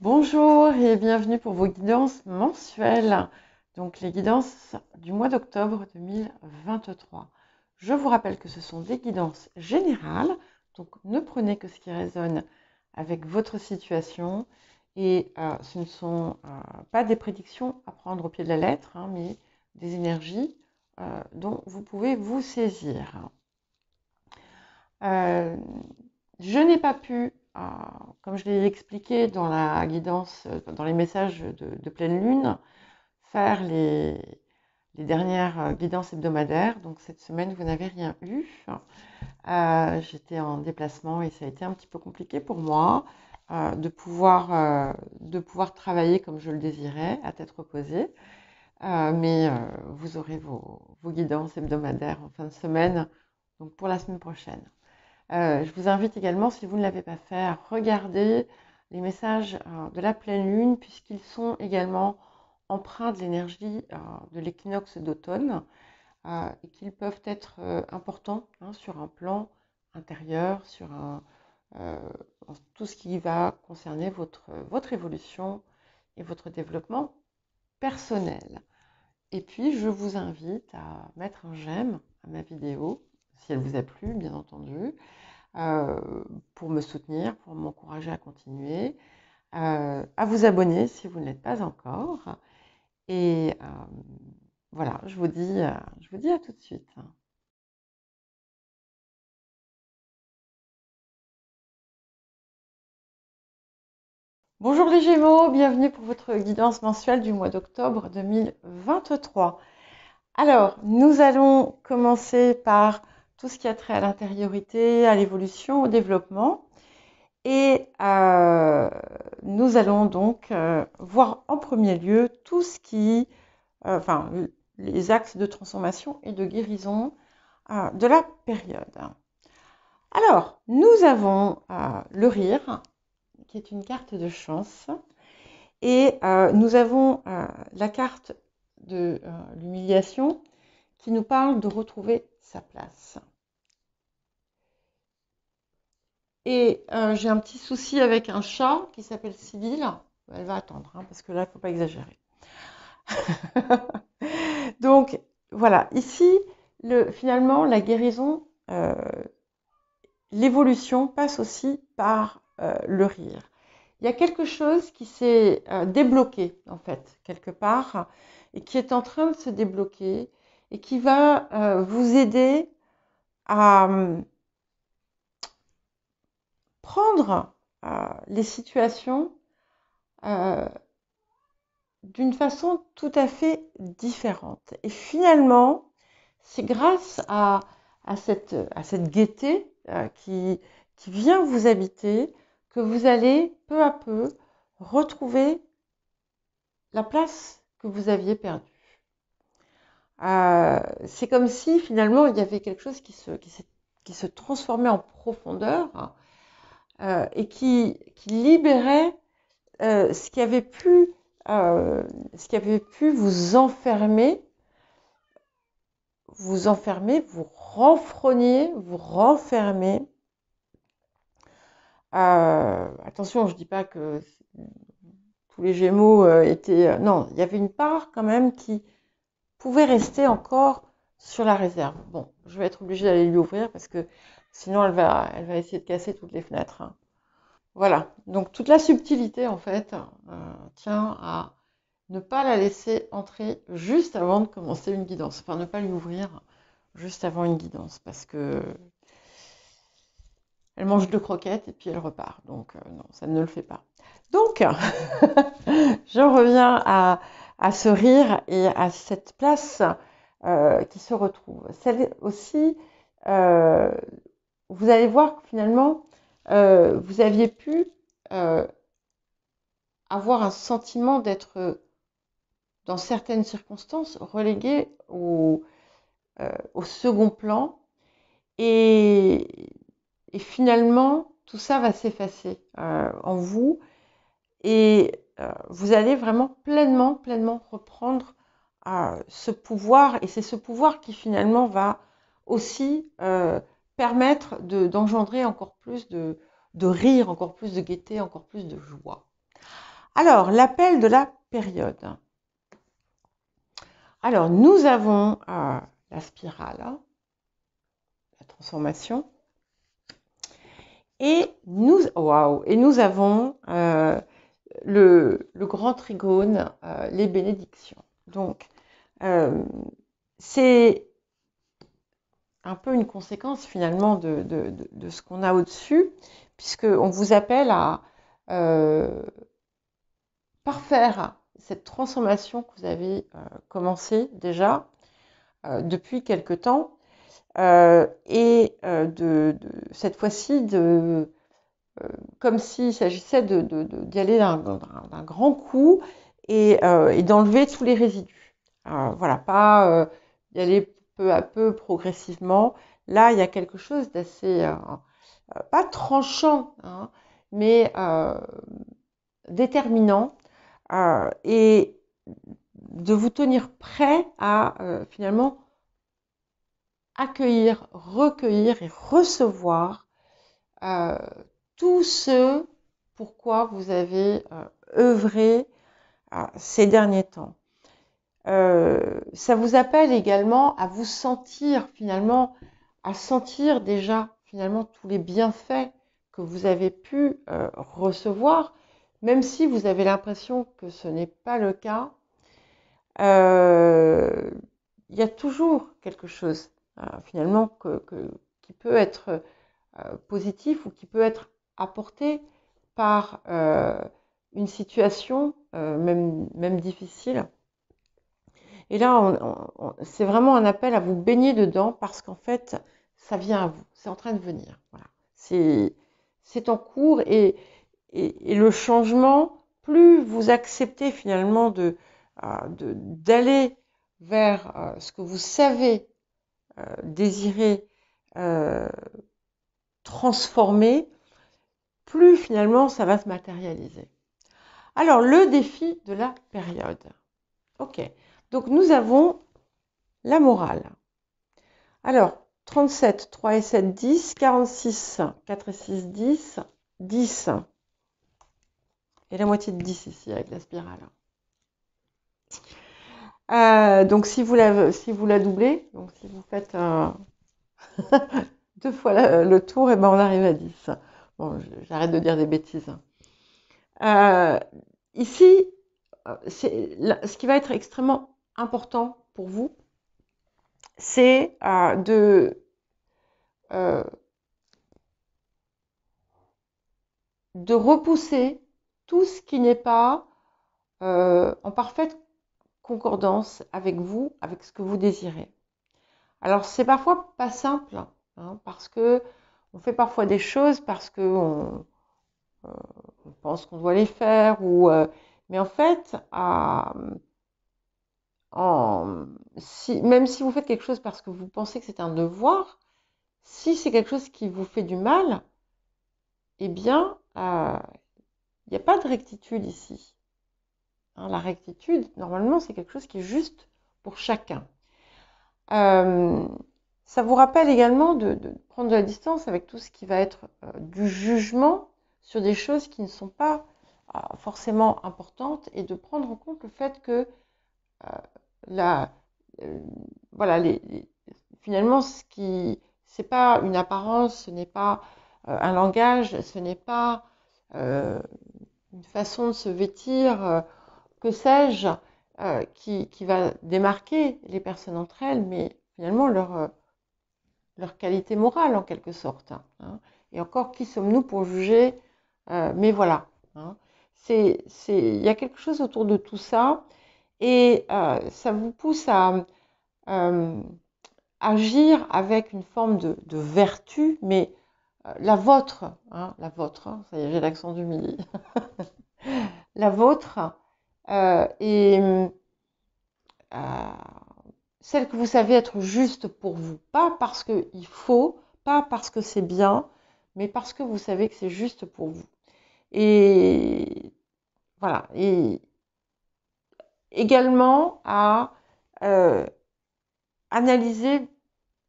Bonjour et bienvenue pour vos guidances mensuelles, donc les guidances du mois d'octobre 2023. Je vous rappelle que ce sont des guidances générales, donc ne prenez que ce qui résonne avec votre situation et ce ne sont pas des prédictions à prendre au pied de la lettre, mais des énergies dont vous pouvez vous saisir. Je n'ai pas pu, comme je l'ai expliqué dans la guidance, dans les messages de pleine lune, faire les dernières guidances hebdomadaires. Donc cette semaine, vous n'avez rien eu. J'étais en déplacement et ça a été un petit peu compliqué pour moi de pouvoir travailler comme je le désirais, à tête reposée. Mais vous aurez vos guidances hebdomadaires en fin de semaine, donc pour la semaine prochaine. Je vous invite également, si vous ne l'avez pas fait, à regarder les messages de la pleine lune, puisqu'ils sont également empreints de l'énergie de l'équinoxe d'automne et qu'ils peuvent être importants sur un plan intérieur, euh, tout ce qui va concerner votre évolution et votre développement personnel. Et puis, je vous invite à mettre un j'aime à ma vidéo, si elle vous a plu, bien entendu, pour me soutenir, pour m'encourager à continuer, à vous abonner si vous ne l'êtes pas encore. Et voilà, je vous dis à tout de suite. Bonjour les Gémeaux, bienvenue pour votre guidance mensuelle du mois d'octobre 2023. Alors, nous allons commencer par tout ce qui a trait à l'intériorité, à l'évolution, au développement. Et nous allons donc voir en premier lieu tout ce qui, les axes de transformation et de guérison de la période. Alors, nous avons le rire, qui est une carte de chance, et nous avons la carte de l'humiliation, qui nous parle de retrouver sa place. Et j'ai un petit souci avec un chat qui s'appelle Sibylle. Elle va attendre, parce que là, il ne faut pas exagérer. Donc, voilà. Ici, finalement, la guérison, l'évolution passe aussi par le rire. Il y a quelque chose qui s'est débloqué, en fait, quelque part, et qui est en train de se débloquer, et qui va vous aider à prendre les situations d'une façon tout à fait différente. Et finalement, c'est grâce à cette gaieté qui vient vous habiter que vous allez peu à peu retrouver la place que vous aviez perdue. C'est comme si finalement il y avait quelque chose qui se transformait en profondeur et qui libérait ce qui avait pu vous enfermer, vous renfrogner, vous renfermer. Attention, je ne dis pas que tous les Gémeaux étaient... non, il y avait une part quand même qui pouvait rester encore sur la réserve. Bon, je vais être obligée d'aller lui ouvrir parce que sinon elle va essayer de casser toutes les fenêtres. Voilà, donc toute la subtilité en fait tient à ne pas la laisser entrer juste avant de commencer une guidance. Enfin, ne pas lui ouvrir juste avant une guidance parce que elle mange 2 croquettes et puis elle repart. Donc non, ça ne le fait pas. Donc, je reviens à ce rire et à cette place qui se retrouve. Celle aussi, euh, vous allez voir que finalement, vous aviez pu avoir un sentiment d'être, dans certaines circonstances, relégué au second plan. Et, et finalement, tout ça va s'effacer en vous. Et vous allez vraiment pleinement reprendre ce pouvoir. Et c'est ce pouvoir qui finalement va aussi permettre d'engendrer encore plus de rire, encore plus de gaieté, encore plus de joie. Alors, l'appel de la période. Alors, nous avons la spirale, hein, la transformation, et nous avons le grand trigone, les bénédictions. Donc, c'est un peu une conséquence finalement de ce qu'on a au-dessus, puisqu'on vous appelle à parfaire cette transformation que vous avez commencé déjà depuis quelque temps, et cette fois-ci comme s'il s'agissait d'y aller d'un grand coup et d'enlever tous les résidus. Voilà, pas y aller peu à peu, progressivement. Là, il y a quelque chose d'assez, pas tranchant, hein, mais déterminant, et de vous tenir prêt à finalement accueillir, recueillir et recevoir tout ce pourquoi vous avez œuvré ces derniers temps. Ça vous appelle également à vous sentir finalement, à sentir déjà finalement tous les bienfaits que vous avez pu recevoir, même si vous avez l'impression que ce n'est pas le cas. Il y a toujours quelque chose finalement qui peut être positif ou qui peut être apporté par une situation même difficile. Et là, c'est vraiment un appel à vous baigner dedans parce qu'en fait, ça vient à vous, c'est en train de venir. Voilà. C'est en cours et le changement, plus vous acceptez finalement d'aller vers ce que vous savez désirer transformer, plus finalement ça va se matérialiser. Alors, le défi de la période. Ok, donc nous avons la morale. Alors, 37, 3 et 7, 10, 46, 4 et 6, 10, 10. Et la moitié de 10 ici avec la spirale. Donc si vous la doublez, donc si vous faites deux fois le tour, et ben on arrive à 10. Bon, j'arrête de dire des bêtises. Ici, ce qui va être extrêmement important pour vous, c'est de repousser tout ce qui n'est pas en parfaite concordance avec vous, avec ce que vous désirez. Alors, c'est parfois pas simple, hein, parce que on fait parfois des choses parce qu'on pense qu'on doit les faire, mais en fait, même si vous faites quelque chose parce que vous pensez que c'est un devoir, si c'est quelque chose qui vous fait du mal, eh bien, il n'y a pas de rectitude ici. Hein, la rectitude, normalement, c'est quelque chose qui est juste pour chacun. Ça vous rappelle également de prendre de la distance avec tout ce qui va être du jugement sur des choses qui ne sont pas forcément importantes, et de prendre en compte le fait que voilà, finalement, c'est pas une apparence, ce n'est pas un langage, ce n'est pas une façon de se vêtir, que sais-je, qui va démarquer les personnes entre elles, mais finalement leur qualité morale en quelque sorte. Hein. Et encore, qui sommes-nous pour juger mais voilà. Hein. Il y a quelque chose autour de tout ça, et ça vous pousse à agir avec une forme de vertu, mais la vôtre, hein, ça y est, j'ai l'accent du midi, la vôtre, et celle que vous savez être juste pour vous, pas parce qu'il faut, pas parce que c'est bien, mais parce que vous savez que c'est juste pour vous. Et voilà, et également à analyser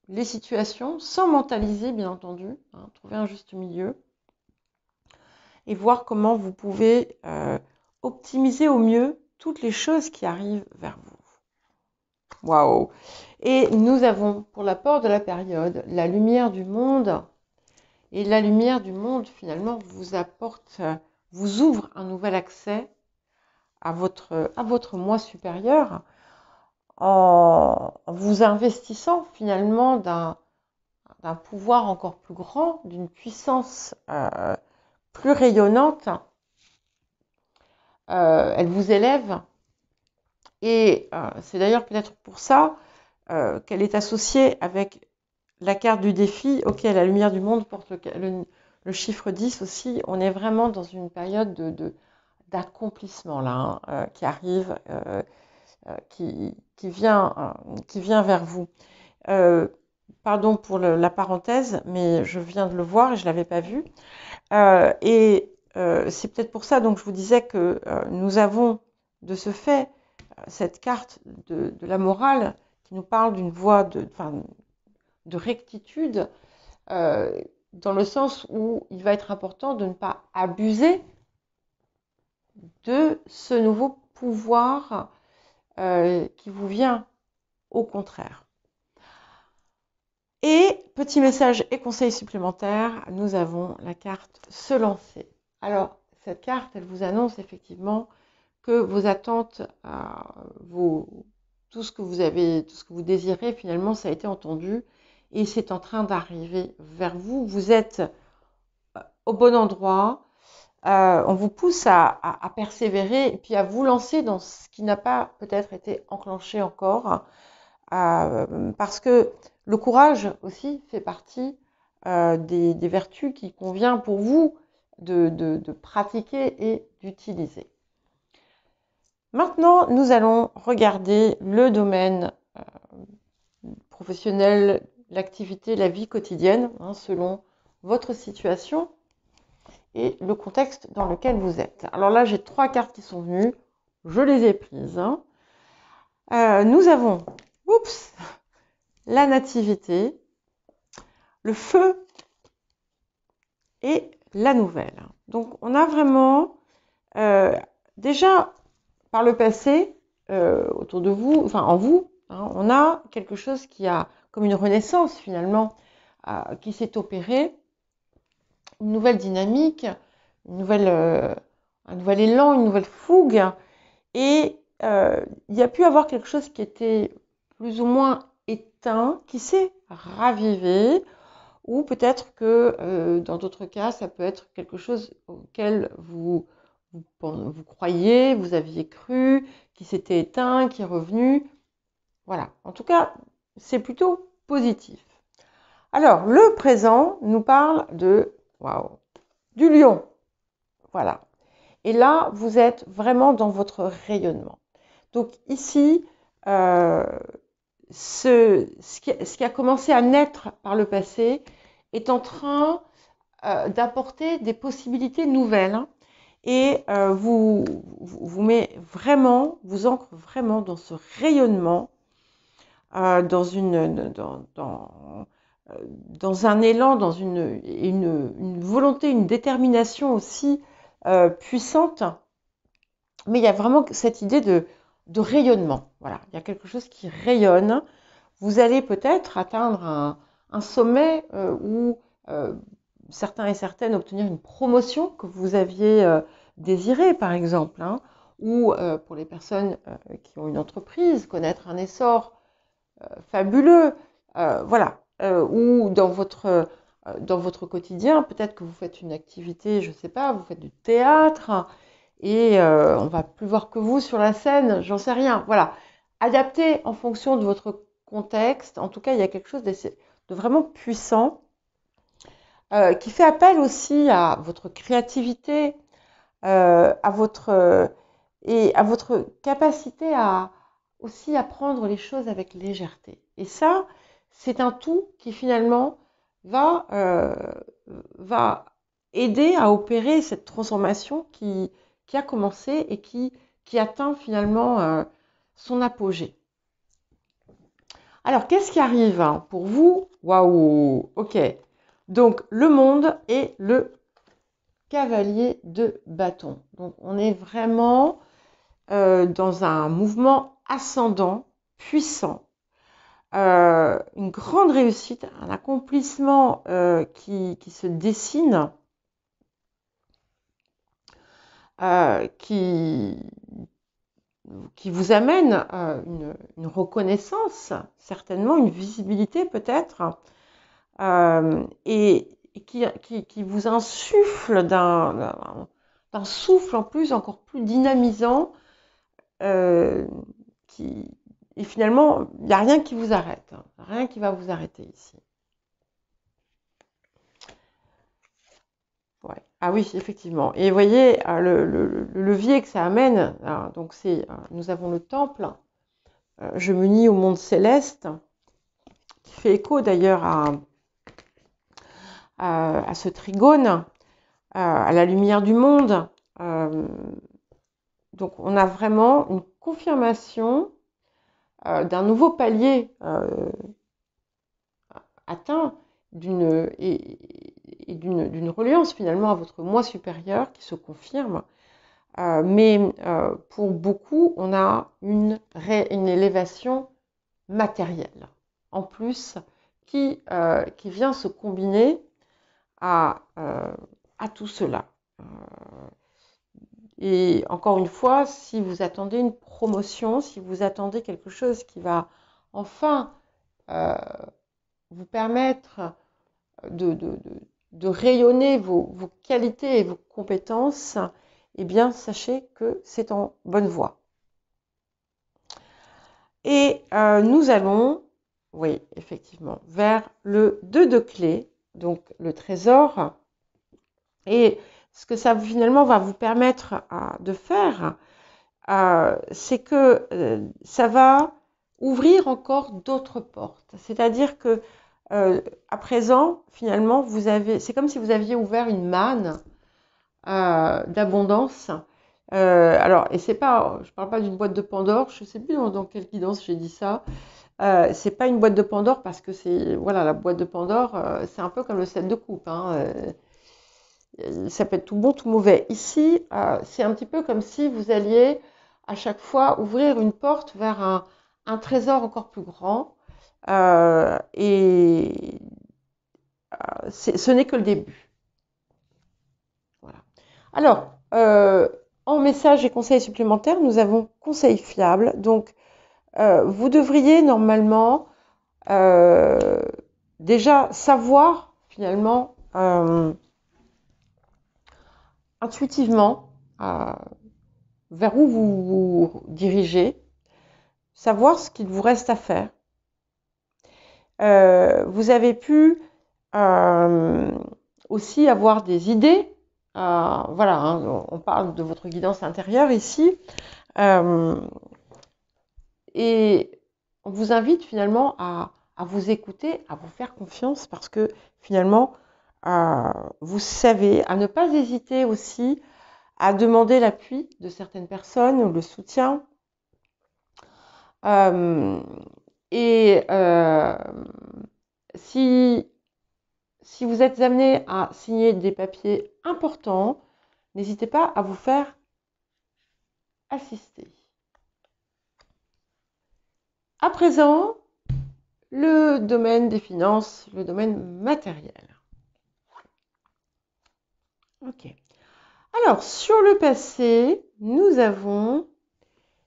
les situations sans mentaliser, bien entendu, hein, trouver un juste milieu et voir comment vous pouvez optimiser au mieux toutes les choses qui arrivent vers vous. Waouh! Et nous avons, pour l'apport de la période, la lumière du monde. Et la lumière du monde, finalement, vous apporte, vous ouvre un nouvel accès à votre moi supérieur en vous investissant finalement d'un pouvoir encore plus grand, d'une puissance plus rayonnante. Elle vous élève. Et c'est d'ailleurs peut-être pour ça qu'elle est associée avec la carte du défi. Ok, la lumière du monde porte le chiffre 10 aussi. On est vraiment dans une période d'accomplissement là, qui arrive, qui vient vers vous. Pardon pour la parenthèse, mais je viens de le voir et je ne l'avais pas vu. C'est peut-être pour ça donc je vous disais que nous avons de ce fait cette carte de la morale qui nous parle d'une voie de rectitude, dans le sens où il va être important de ne pas abuser de ce nouveau pouvoir qui vous vient, au contraire. Et petit message et conseil supplémentaire, nous avons la carte se lancer. Alors, cette carte, elle vous annonce effectivement que vos attentes, tout ce que vous désirez, finalement, ça a été entendu et c'est en train d'arriver vers vous. Vous êtes au bon endroit. On vous pousse à persévérer et puis à vous lancer dans ce qui n'a pas peut-être été enclenché encore. Parce que le courage aussi fait partie des vertus qui convient pour vous de pratiquer et d'utiliser. Maintenant, nous allons regarder le domaine professionnel, l'activité, la vie quotidienne, selon votre situation et le contexte dans lequel vous êtes. Alors là, j'ai 3 cartes qui sont venues, je les ai prises. Nous avons la nativité, le feu et la nouvelle. Donc on a vraiment déjà par le passé autour de vous, enfin en vous, on a quelque chose qui a comme une renaissance finalement qui s'est opérée, une nouvelle dynamique, un nouvel élan, une nouvelle fougue, et il y a pu avoir quelque chose qui était plus ou moins éteint, qui s'est ravivé, ou peut-être que dans d'autres cas, ça peut être quelque chose auquel vous croyez, vous aviez cru, qui s'était éteint, qui est revenu. Voilà, en tout cas, c'est plutôt positif. Alors, le présent nous parle du lion. Voilà. Et là, vous êtes vraiment dans votre rayonnement. Donc ici, ce qui a commencé à naître par le passé est en train d'apporter des possibilités nouvelles et vous ancre vraiment dans ce rayonnement, dans un élan, dans une volonté, une détermination aussi puissante. Mais il y a vraiment cette idée de rayonnement. Voilà, il y a quelque chose qui rayonne. Vous allez peut-être atteindre un sommet où certains et certaines obtenir une promotion que vous aviez désirée, par exemple, ou pour les personnes qui ont une entreprise, connaître un essor fabuleux, voilà, ou dans votre quotidien, peut-être que vous faites une activité, je ne sais pas, vous faites du théâtre, et on va plus voir que vous sur la scène, j'en sais rien. Voilà, adapté en fonction de votre contexte. En tout cas, il y a quelque chose de vraiment puissant qui fait appel aussi à votre créativité, à votre capacité aussi à prendre les choses avec légèreté. Et ça, c'est un tout qui finalement va aider à opérer cette transformation qui a commencé et qui atteint finalement son apogée. Alors, qu'est-ce qui arrive pour vous? Waouh, ok. Donc, le monde et le cavalier de bâton. Donc on est vraiment dans un mouvement ascendant, puissant, une grande réussite, un accomplissement qui se dessine, qui vous amène une reconnaissance, certainement, une visibilité peut-être, et qui vous insuffle d'un souffle en plus encore plus dynamisant, et finalement, il n'y a rien qui vous arrête, hein, rien qui va vous arrêter ici. Ouais. Ah oui, effectivement. Et vous voyez, le levier que ça amène, donc nous avons le temple, je m'unis au monde céleste, qui fait écho d'ailleurs à ce trigone, à la lumière du monde. Donc on a vraiment une confirmation d'un nouveau palier atteint et d'une reliance finalement à votre moi supérieur qui se confirme. Mais pour beaucoup, on a une élévation matérielle en plus qui vient se combiner à tout cela. Et encore une fois, si vous attendez une promotion, si vous attendez quelque chose qui va enfin vous permettre de rayonner vos qualités et vos compétences, eh bien, sachez que c'est en bonne voie. Et nous allons, oui, effectivement, vers le 2 de clé, donc le trésor. Et ce que ça finalement va vous permettre de faire, c'est que ça va ouvrir encore d'autres portes. C'est-à-dire que à présent, finalement, c'est comme si vous aviez ouvert une manne d'abondance. Alors, et c'est pas, je parle pas d'une boîte de Pandore, je sais plus dans quelle guidance j'ai dit ça. C'est pas une boîte de Pandore parce que c'est, voilà, la boîte de Pandore, c'est un peu comme le 7 de coupe, hein. Ça peut être tout bon, tout mauvais. Ici, c'est un petit peu comme si vous alliez à chaque fois ouvrir une porte vers un trésor encore plus grand. Et ce n'est que le début. Voilà. Alors, en message et conseils supplémentaires, nous avons conseils fiables. Donc, vous devriez normalement déjà savoir finalement intuitivement vers où vous vous dirigez, savoir ce qu'il vous reste à faire. Vous avez pu aussi avoir des idées. Voilà, hein, on parle de votre guidance intérieure ici. Et on vous invite finalement à vous écouter, à vous faire confiance parce que finalement, vous savez, à ne pas hésiter aussi à demander l'appui de certaines personnes ou le soutien. Et si vous êtes amené à signer des papiers importants, n'hésitez pas à vous faire assister. À présent, le domaine des finances, le domaine matériel. Ok. Alors, sur le passé, nous avons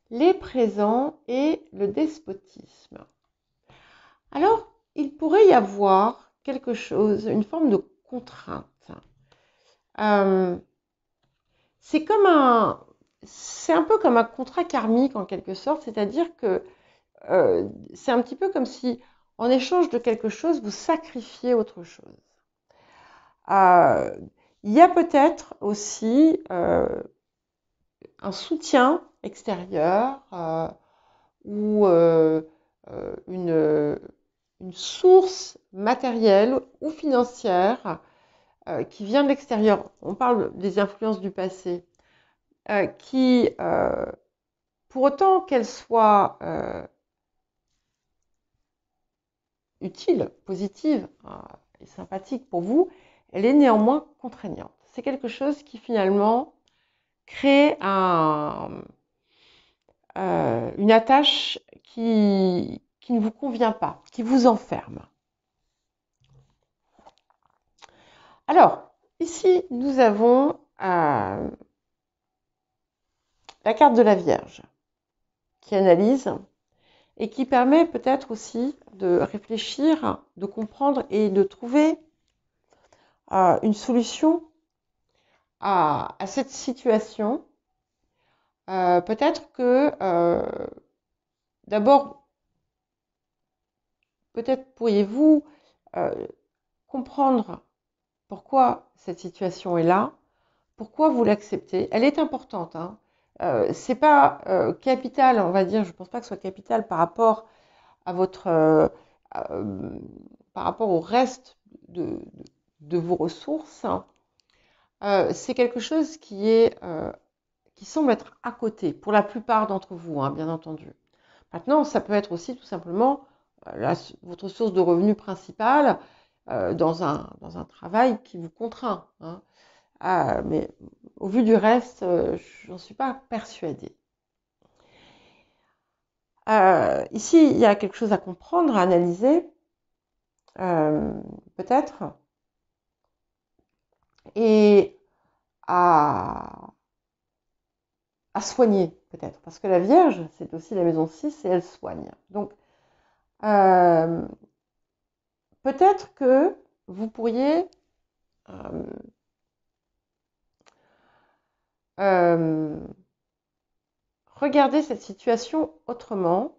les présents et le despotisme. Alors, il pourrait y avoir quelque chose, une forme de contrainte. C'est un peu comme un contrat karmique en quelque sorte, c'est-à-dire que c'est un petit peu comme si, en échange de quelque chose, vous sacrifiez autre chose. Il y a peut-être aussi un soutien extérieur ou une source matérielle ou financière qui vient de l'extérieur. On parle des influences du passé, qui, pour autant qu'elles soient utile, positive et sympathique pour vous, elle est néanmoins contraignante. c'est quelque chose qui finalement crée une attache qui ne vous convient pas, qui vous enferme. Alors, ici, nous avons la carte de la Vierge qui analyse et qui permet peut-être aussi de réfléchir, de comprendre et de trouver une solution à cette situation. Peut-être que d'abord, peut-être pourriez-vous comprendre pourquoi cette situation est là, pourquoi vous l'acceptez. Elle est importante, hein. C'est pas capital, on va dire, je ne pense pas que ce soit capital par rapport à votre par rapport au reste de vos ressources. C'est quelque chose qui semble être à côté, pour la plupart d'entre vous, hein, bien entendu. Maintenant, ça peut être aussi tout simplement votre source de revenus principale dans un travail qui vous contraint, hein. Mais au vu du reste, je n'en suis pas persuadée. Ici, il y a quelque chose à comprendre, à analyser, peut-être, et à soigner, peut-être. Parce que la Vierge, c'est aussi la maison 6 et elle soigne. Donc, peut-être que vous pourriez regarder cette situation autrement.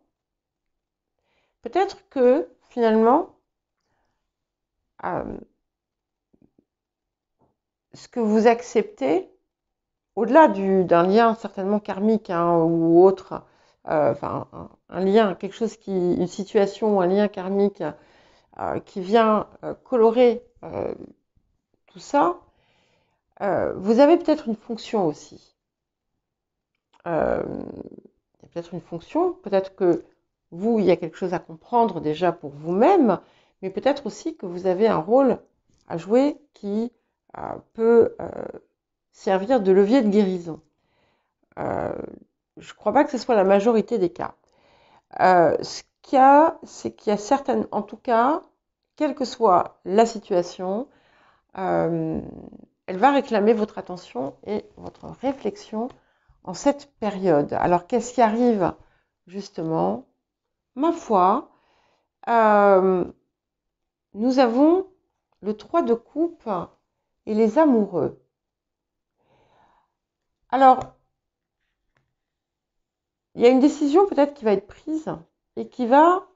Peut-être que finalement, ce que vous acceptez, au-delà d'un lien certainement karmique, hein, ou autre, enfin un lien, quelque chose une situation ou un lien karmique qui vient colorer tout ça, vous avez peut-être une fonction aussi. Il y a peut-être une fonction, peut-être que vous, il y a quelque chose à comprendre déjà pour vous-même, mais peut-être aussi que vous avez un rôle à jouer qui peut servir de levier de guérison. Je ne crois pas que ce soit la majorité des cas. Ce qu'il y a, c'est qu'il y a certaines, en tout cas, quelle que soit la situation, elle va réclamer votre attention et votre réflexion en cette période. Alors, qu'est-ce qui arrive justement? Ma foi, nous avons le 3 de coupe et les amoureux. Alors, il y a une décision peut-être qui va être prise et qui va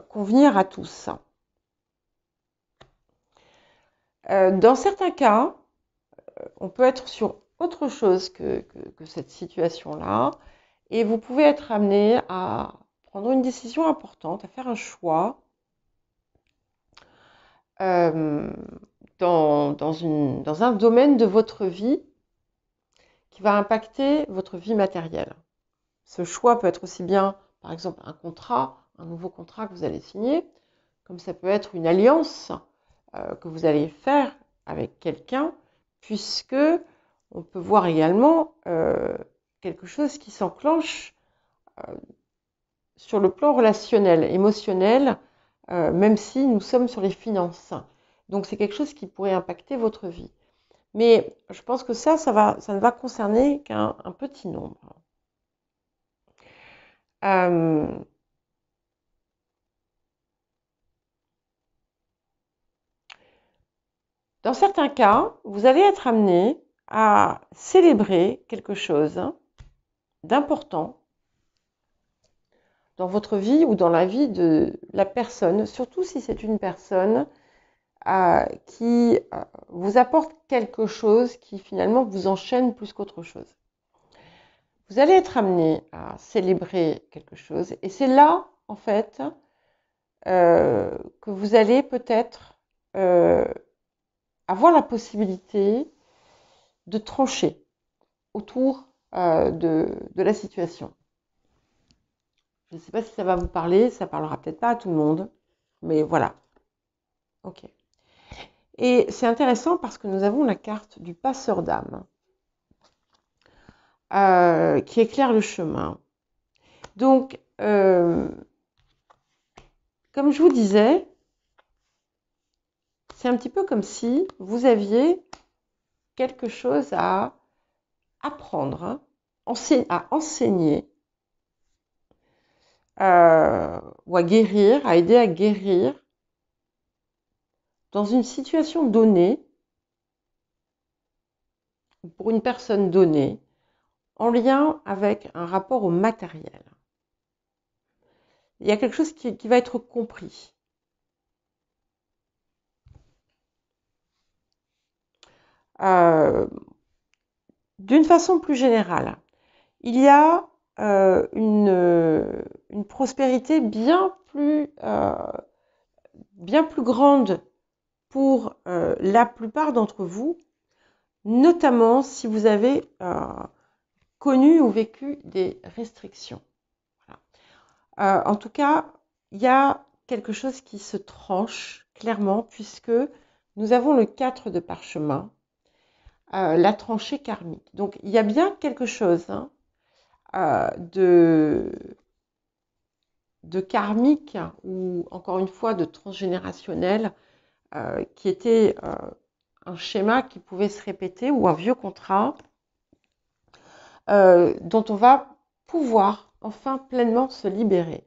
convenir à tous. Dans certains cas, on peut être sur autre chose que cette situation-là et vous pouvez être amené à prendre une décision importante, à faire un choix dans un domaine de votre vie qui va impacter votre vie matérielle. Ce choix peut être aussi bien, par exemple, un nouveau contrat que vous allez signer, comme ça peut être une alliance que vous allez faire avec quelqu'un, puisque on peut voir également quelque chose qui s'enclenche sur le plan relationnel, émotionnel, même si nous sommes sur les finances. Donc c'est quelque chose qui pourrait impacter votre vie. Mais je pense que ça ne va concerner qu'un petit nombre. Dans certains cas, vous allez être amené à célébrer quelque chose d'important dans votre vie ou dans la vie de la personne, surtout si c'est une personne qui vous apporte quelque chose qui finalement vous enchaîne plus qu'autre chose. Vous allez être amené à célébrer quelque chose et c'est là, en fait, que vous allez peut-être avoir la possibilité de trancher autour de la situation. Je ne sais pas si ça va vous parler, ça parlera peut-être pas à tout le monde, mais voilà. Ok. Et c'est intéressant parce que nous avons la carte du passeur d'âme qui éclaire le chemin. Donc, comme je vous disais, c'est un petit peu comme si vous aviez quelque chose à apprendre, hein, à enseigner, ou à guérir, à aider à guérir dans une situation donnée, pour une personne donnée, en lien avec un rapport au matériel. Il y a quelque chose qui va être compris. D'une façon plus générale, il y a une prospérité bien plus grande pour la plupart d'entre vous, notamment si vous avez connu ou vécu des restrictions. Voilà. En tout cas, il y a quelque chose qui se tranche clairement puisque nous avons le 4 de parchemin, la tranchée karmique. Donc, il y a bien quelque chose de karmique ou encore une fois de transgénérationnel qui était un schéma qui pouvait se répéter ou un vieux contrat dont on va pouvoir enfin pleinement se libérer.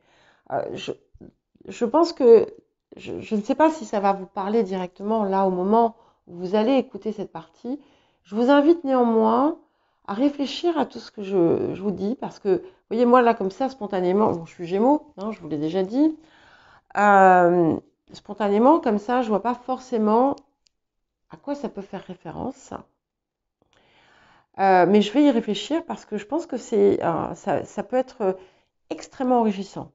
Je pense que je ne sais pas si ça va vous parler directement là au moment où vous allez écouter cette partie. Je vous invite néanmoins à réfléchir à tout ce que je vous dis parce que, vous voyez, moi là comme ça, spontanément, bon, je suis Gémeaux, hein, je vous l'ai déjà dit, spontanément comme ça, je vois pas forcément à quoi ça peut faire référence. Mais je vais y réfléchir parce que je pense que ça peut être extrêmement enrichissant.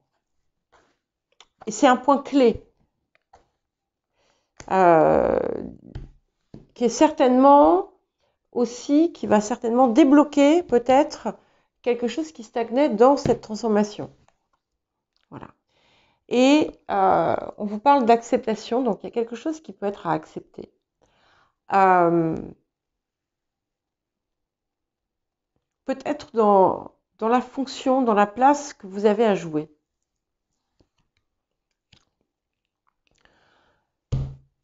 Et c'est un point clé qui va certainement débloquer peut-être quelque chose qui stagnait dans cette transformation. Voilà. Et on vous parle d'acceptation, donc il y a quelque chose qui peut être à accepter. Peut-être dans la fonction, dans la place que vous avez à jouer.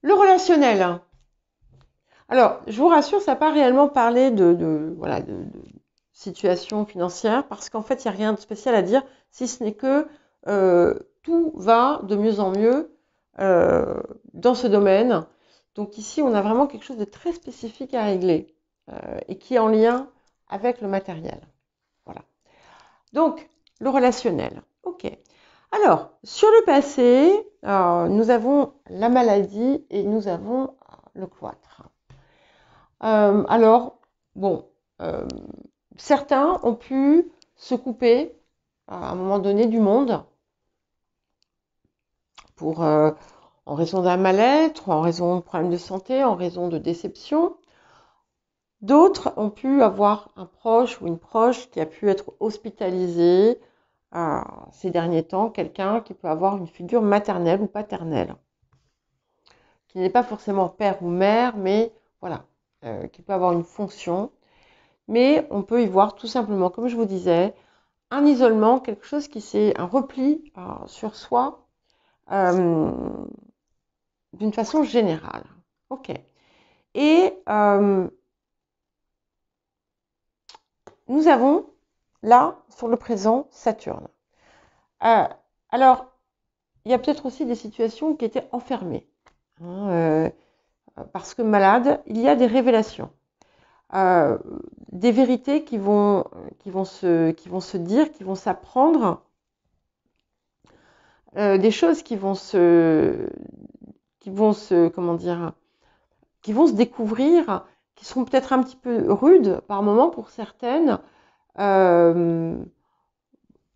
Le relationnel. Alors, je vous rassure, ça n'a pas réellement parlé de situation financière, parce qu'en fait, il n'y a rien de spécial à dire, si ce n'est que tout va de mieux en mieux dans ce domaine. Donc ici, on a vraiment quelque chose de très spécifique à régler et qui est en lien avec le matériel. Voilà. Donc, le relationnel. OK. Alors, sur le passé, nous avons la maladie et nous avons le cloître. Alors, bon, certains ont pu se couper à un moment donné du monde en raison d'un mal-être, en raison de problèmes de santé, en raison de déception. D'autres ont pu avoir un proche ou une proche qui a pu être hospitalisé ces derniers temps, quelqu'un qui peut avoir une figure maternelle ou paternelle, qui n'est pas forcément père ou mère, mais voilà, qui peut avoir une fonction. Mais on peut y voir tout simplement, comme je vous disais, un isolement, quelque chose qui c'est un repli sur soi d'une façon générale. Ok. Et nous avons là, sur le présent, Saturne. Alors, il y a peut-être aussi des situations qui étaient enfermées. Hein, parce que malade, il y a des révélations. Des vérités qui vont se dire, qui vont s'apprendre, des choses qui vont se découvrir, qui seront peut-être un petit peu rudes par moment pour certaines,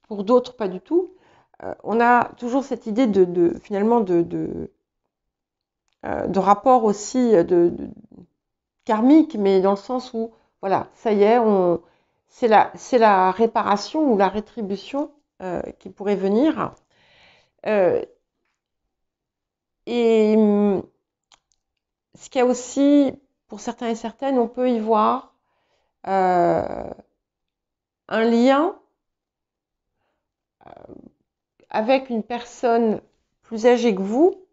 pour d'autres pas du tout. On a toujours cette idée finalement de rapport aussi karmique, mais dans le sens où, voilà, ça y est, c'est la réparation ou la rétribution qui pourrait venir. Et ce qu'il y a aussi, pour certains et certaines, on peut y voir un lien avec une personne plus âgée que vous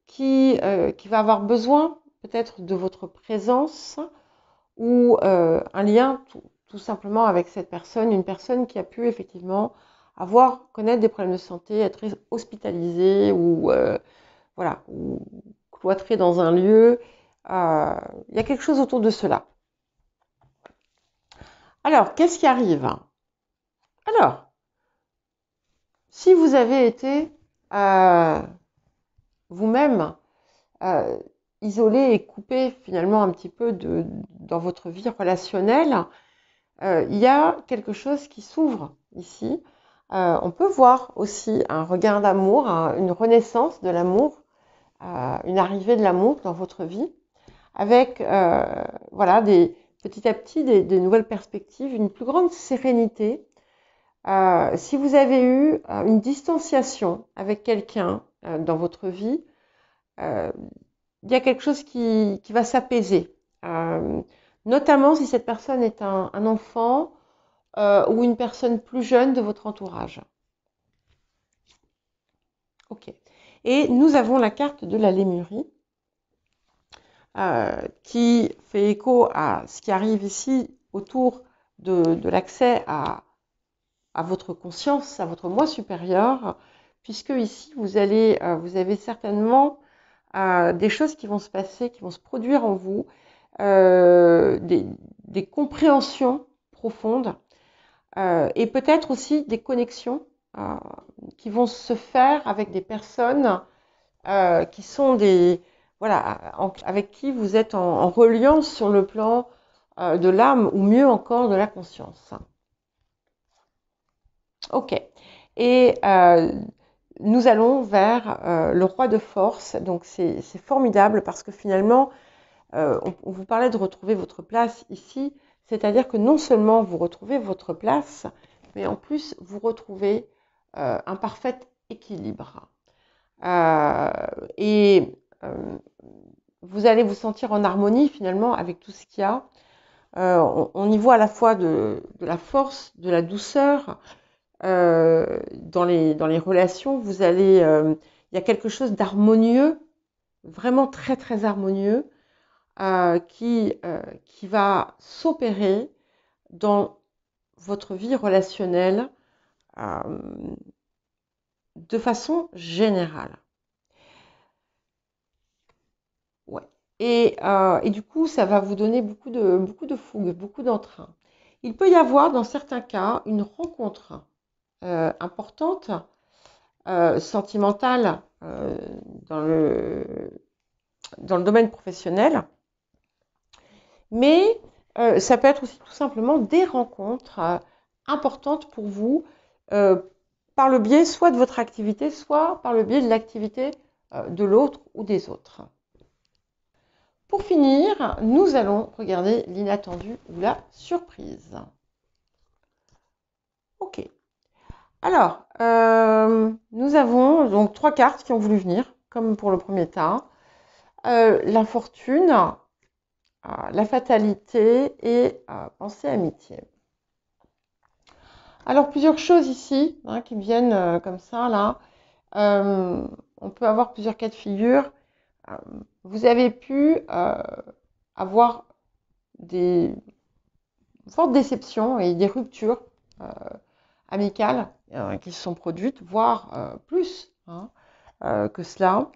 qui va avoir besoin peut-être de votre présence ou un lien tout simplement avec cette personne, une personne qui a pu effectivement connaître des problèmes de santé, être hospitalisée ou voilà, ou cloîtrée dans un lieu. Il y a quelque chose autour de cela. Alors, qu'est-ce qui arrive? Alors, si vous avez été vous-même isolé et coupé finalement un petit peu dans votre vie relationnelle, il y a quelque chose qui s'ouvre ici. On peut voir aussi un regain d'amour, une renaissance de l'amour, une arrivée de l'amour dans votre vie, avec voilà, petit à petit des nouvelles perspectives, une plus grande sérénité. Si vous avez eu une distanciation avec quelqu'un dans votre vie, il y a quelque chose qui va s'apaiser. Notamment si cette personne est un enfant ou une personne plus jeune de votre entourage. Ok. Et nous avons la carte de la Lémurie qui fait écho à ce qui arrive ici autour de l'accès à votre conscience, à votre moi supérieur, puisque ici vous avez certainement des choses qui vont se passer, qui vont se produire en vous, des compréhensions profondes et peut-être aussi des connexions qui vont se faire avec des personnes qui sont avec qui vous êtes en reliance sur le plan de l'âme ou mieux encore de la conscience. Ok. Et nous allons vers le roi de force. Donc c'est formidable parce que finalement, on vous parlait de retrouver votre place ici. C'est-à-dire que non seulement vous retrouvez votre place, mais en plus vous retrouvez un parfait équilibre. Et vous allez vous sentir en harmonie finalement avec tout ce qu'il y a. On y voit à la fois de la force, de la douceur. Dans les relations, il y a quelque chose d'harmonieux, vraiment très très harmonieux, qui va s'opérer dans votre vie relationnelle de façon générale. Ouais. Et du coup, ça va vous donner beaucoup de fougue, beaucoup d'entrain. Il peut y avoir, dans certains cas, une rencontre importante, sentimentale dans le domaine professionnel, mais ça peut être aussi tout simplement des rencontres importantes pour vous par le biais soit de votre activité, soit par le biais de l'activité de l'autre ou des autres. Pour finir, nous allons regarder l'inattendu ou la surprise. Ok. Alors, nous avons donc 3 cartes qui ont voulu venir, comme pour le premier tas. L'infortune, la fatalité et pensée amitié. Alors, plusieurs choses ici qui viennent comme ça, là. On peut avoir plusieurs cas de figure. Vous avez pu avoir des fortes déceptions et des ruptures amicales qui se sont produites, voire plus que cela.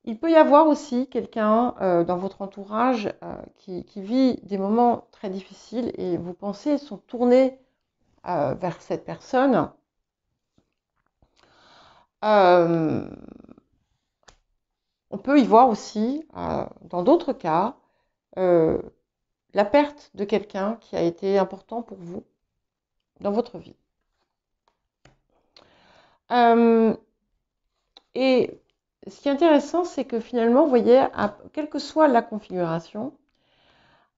Il peut y avoir aussi quelqu'un dans votre entourage qui vit des moments très difficiles et vos pensées sont tournées vers cette personne. On peut y voir aussi, dans d'autres cas, la perte de quelqu'un qui a été important pour vous dans votre vie. Et ce qui est intéressant, c'est que finalement, vous voyez, quelle que soit la configuration,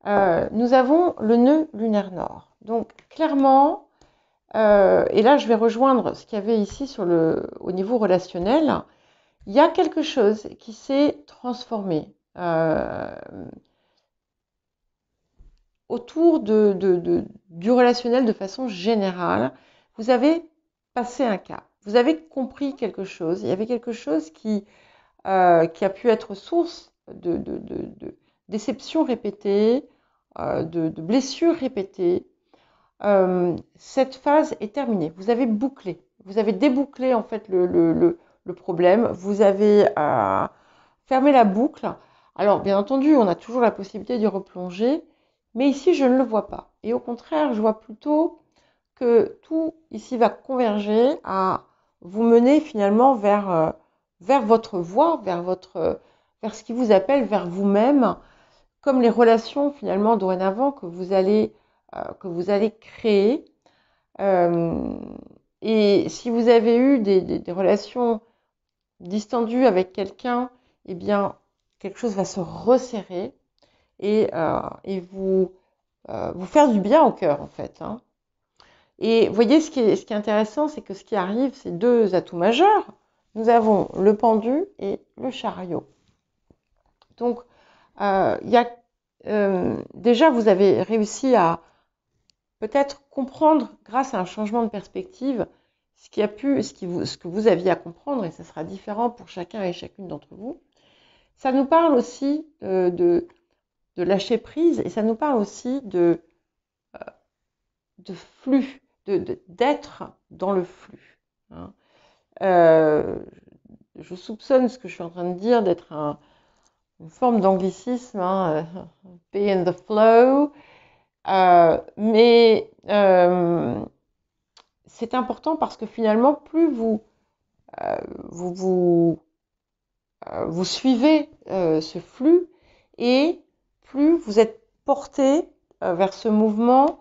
nous avons le nœud lunaire nord. Donc, clairement, et là, je vais rejoindre ce qu'il y avait ici au niveau relationnel, il y a quelque chose qui s'est transformé autour du relationnel de façon générale. Vous avez passé un cap, vous avez compris quelque chose, il y avait quelque chose qui a pu être source de déceptions répétées, de blessures répétées. Cette phase est terminée. Vous avez bouclé. Vous avez débouclé en fait le problème. Vous avez fermé la boucle. Alors, bien entendu, on a toujours la possibilité d'y replonger, mais ici, je ne le vois pas. Et au contraire, je vois plutôt que tout ici va converger à vous mener finalement vers votre voie, vers ce qui vous appelle, vers vous-même, comme les relations finalement dorénavant que vous allez créer. Et si vous avez eu des relations distendues avec quelqu'un, eh bien, quelque chose va se resserrer et vous faire du bien au cœur, en fait. Hein. Et vous voyez, ce qui est intéressant, c'est que ce qui arrive, c'est deux atouts majeurs. Nous avons le pendu et le chariot. Donc, déjà, vous avez réussi à peut-être comprendre, grâce à un changement de perspective, ce que vous aviez à comprendre, et ça sera différent pour chacun et chacune d'entre vous. Ça nous parle aussi de lâcher prise, et ça nous parle aussi de flux, d'être dans le flux. Hein. Je soupçonne ce que je suis en train de dire d'être une forme d'anglicisme, hein, be in the flow, mais c'est important parce que finalement, plus vous suivez ce flux et plus vous êtes porté vers ce mouvement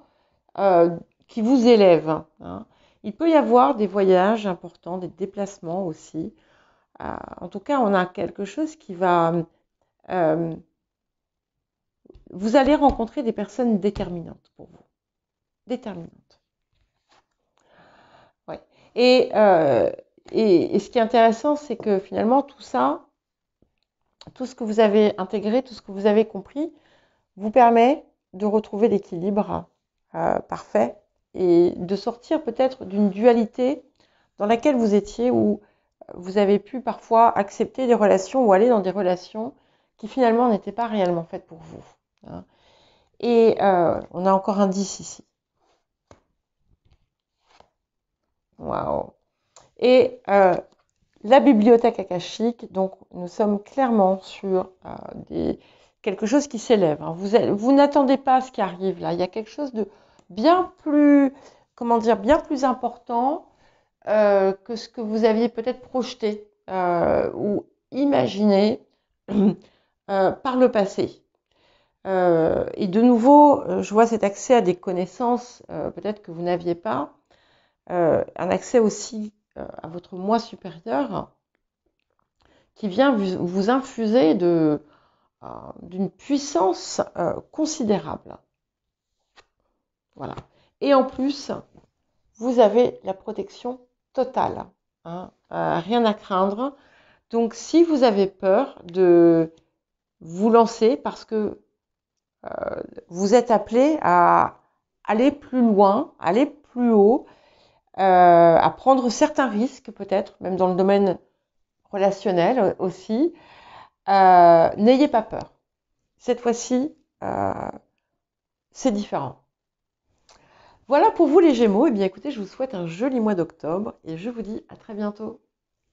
qui vous élève. Hein. Il peut y avoir des voyages importants, des déplacements aussi. En tout cas, on a quelque chose qui va... vous allez rencontrer des personnes déterminantes pour vous. Déterminantes. Ouais. Et ce qui est intéressant, c'est que finalement, tout ça, tout ce que vous avez intégré, tout ce que vous avez compris, vous permet de retrouver l'équilibre parfait et de sortir peut-être d'une dualité dans laquelle vous étiez, où vous avez pu parfois accepter des relations ou aller dans des relations qui finalement n'étaient pas réellement faites pour vous. Hein. Et on a encore un 10 ici. Waouh. Et la bibliothèque akashique, donc nous sommes clairement sur quelque chose qui s'élève. Hein. Vous n'attendez pas ce qui arrive là. Il y a quelque chose de bien plus, bien plus important que ce que vous aviez peut-être projeté ou imaginé par le passé. Et de nouveau, je vois cet accès à des connaissances peut-être que vous n'aviez pas, un accès aussi à votre moi supérieur qui vient vous infuser d'une puissance considérable. Voilà. Et en plus, vous avez la protection totale. Hein, rien à craindre. Donc, si vous avez peur de vous lancer parce que vous êtes appelé à aller plus loin, aller plus haut, à prendre certains risques peut-être, même dans le domaine relationnel aussi, n'ayez pas peur. Cette fois-ci, c'est différent. Voilà pour vous les Gémeaux. Eh bien écoutez, je vous souhaite un joli mois d'octobre et je vous dis à très bientôt.